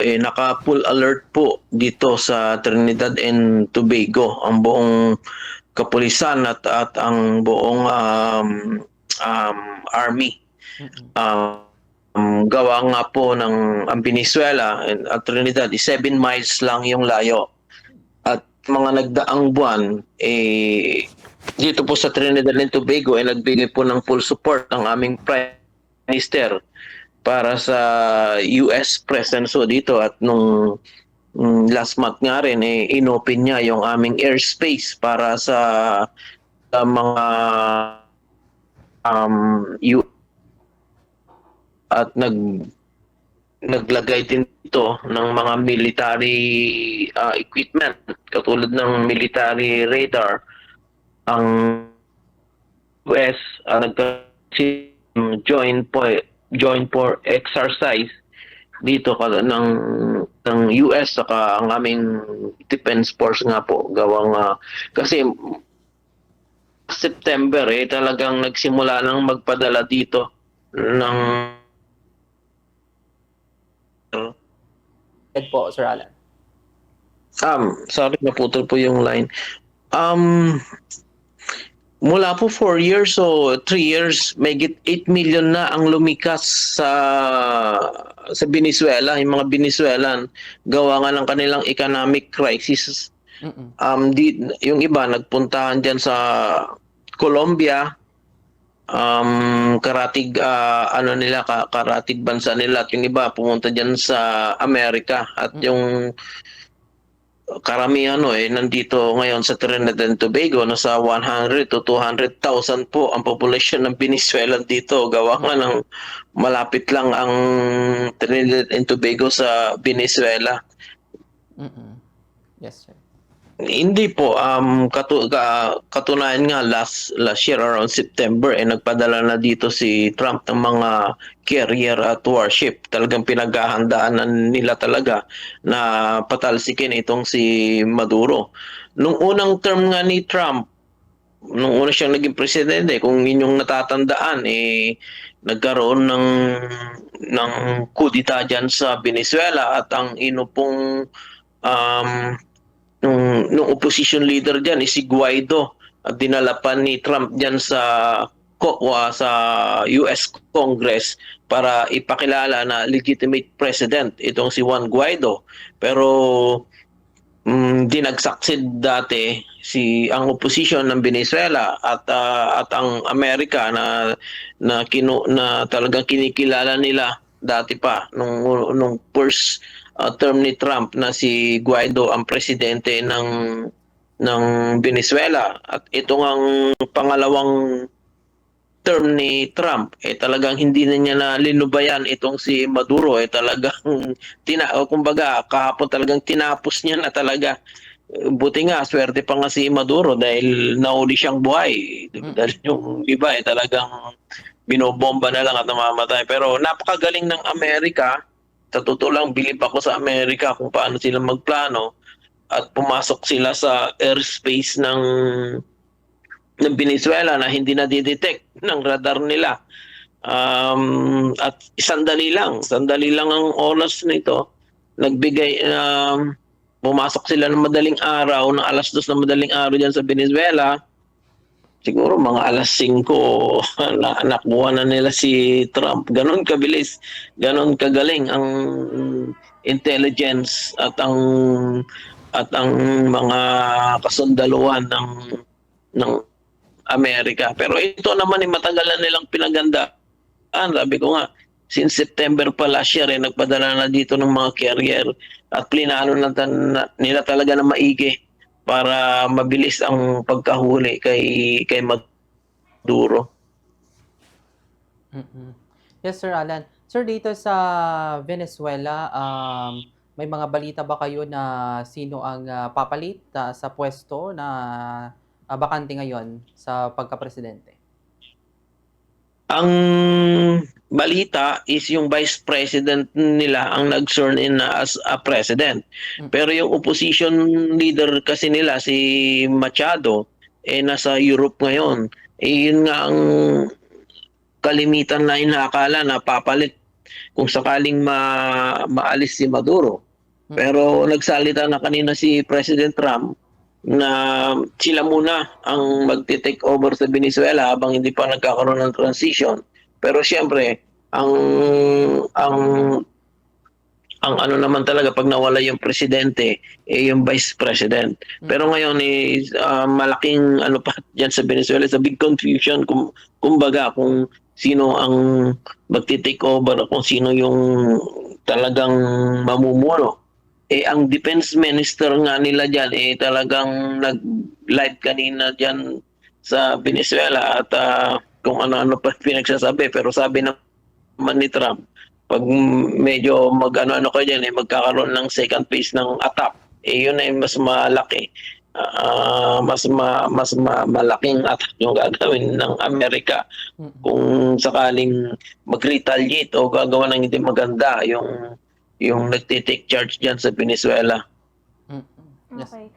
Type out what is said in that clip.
naka-full alert po dito sa Trinidad and Tobago ang buong kapulisan at ang buong army. Mm. Gawa nga po ng ang Venezuela at Trinidad, 7 miles lang yung layo. At mga nagdaang buwan, dito po sa Trinidad and Tobago, nagbigay po ng full support ang aming Prime Minister para sa US presence so dito at nung last month nga rin inopen niya yung aming airspace para sa mga U at naglagay din ito ng mga military equipment katulad ng military radar. Ang US joint for exercise dito ng US saka ang aming defense force nga po gawang kasi September talagang nagsimula nang magpadala dito ng Po, Sir Alan. sorry naputol po yung line. Mula po 4 years o 3 years, may 8 million na ang lumikas sa Venezuela, yung mga Venezuelan, gawa nga ng kanilang economic crisis. Mm. Yung iba nagpuntahan diyan sa Colombia, karatig karatig bansa nila, at yung iba pumunta diyan sa Amerika at yung karamihan nandito ngayon sa Trinidad and Tobago, nasa 100 to 200,000 po ang populasyon ng Venezuela dito. Gawa nga ng malapit lang ang Trinidad and Tobago sa Venezuela. Mm-mm. Yes, sir. Hindi po katunayan nga last year around September nagpadala na dito si Trump ng mga carrier at warship. Talagang pinaghahandaan na nila talaga na patalsikin itong si Maduro. Nung unang term nga ni Trump, nung una siyang naging presidente, kung inyong natatandaan nagkaroon ng kudita diyan sa Venezuela at ang inupong nung opposition leader diyan si Guaido at dinala pa ni Trump diyan sa sa US Congress para ipakilala na legitimate president itong si Juan Guaido. Pero di nag-succeed dati ang opposition ng Venezuela at ang Amerika na talagang kinikilala nila dati pa nung first term ni Trump na si Guaido ang presidente ng Venezuela, at ito ang pangalawang term ni Trump talagang hindi na niya na linubayan itong si Maduro talagang kumbaga kahapon talagang tinapos niya na talaga. Buti nga swerte pa nga si Maduro dahil nahuli siyang buhay. Dahil yung iba talagang binobomba na lang at namamatay. Pero napakagaling ng Amerika. Sa totoo lang, bilib ako sa Amerika kung paano sila magplano at pumasok sila sa airspace ng Venezuela na hindi na didetect ng radar nila. At sandali lang ang oras nito. Pumasok sila ng madaling araw, ng 2:00 ng madaling araw diyan sa Venezuela. Siguro mga 5:00 na nakuha na nila si Trump. Ganon kabilis, ganon kagaling ang intelligence at ang mga kasundaluhan ng Amerika. Pero ito naman matagal na nilang pinagandaan. Sabi ko nga, since September pa last year nagpadala na dito ng mga carrier at plinano na nila talaga na maigi para mabilis ang pagkahuli kay Maduro. Mm-mm. Yes, Sir Alan. Sir, dito sa Venezuela, may mga balita ba kayo na sino ang papalit sa pwesto na bakante ngayon sa pagka-presidente? Ang balita is yung vice president nila ang nag-sworn in na as a president. Pero yung opposition leader kasi nila, si Machado, nasa Europe ngayon. Yun nga ang kalimitan na inakala na papalit kung sakaling maalis si Maduro. Mm. Pero nagsalita na kanina si President Trump na sila muna ang magte-take over sa Venezuela habang hindi pa nagkakaroon ng transition. Pero siyempre, ang ang ano naman talaga pag nawala yung presidente yung vice president. Pero ngayon malaking ano pa diyan sa Venezuela, sa big confusion kumbaga kung sino ang magte-take over, kung sino yung talagang mamumuno. Ang defense minister nga nila diyan talagang nag-live kanina diyan sa Venezuela at kung ano-ano pa pinagsasabi, pero sabi naman ni Trump, pag medyo mag-ano kayo dyan, magkakaroon ng second phase ng attack, yun ay mas malaki. Malaking attack yung gagawin ng Amerika kung sakaling mag-retaliate o gagawa ng hindi maganda yung nagtitake charge dyan sa Venezuela. Yes. Okay.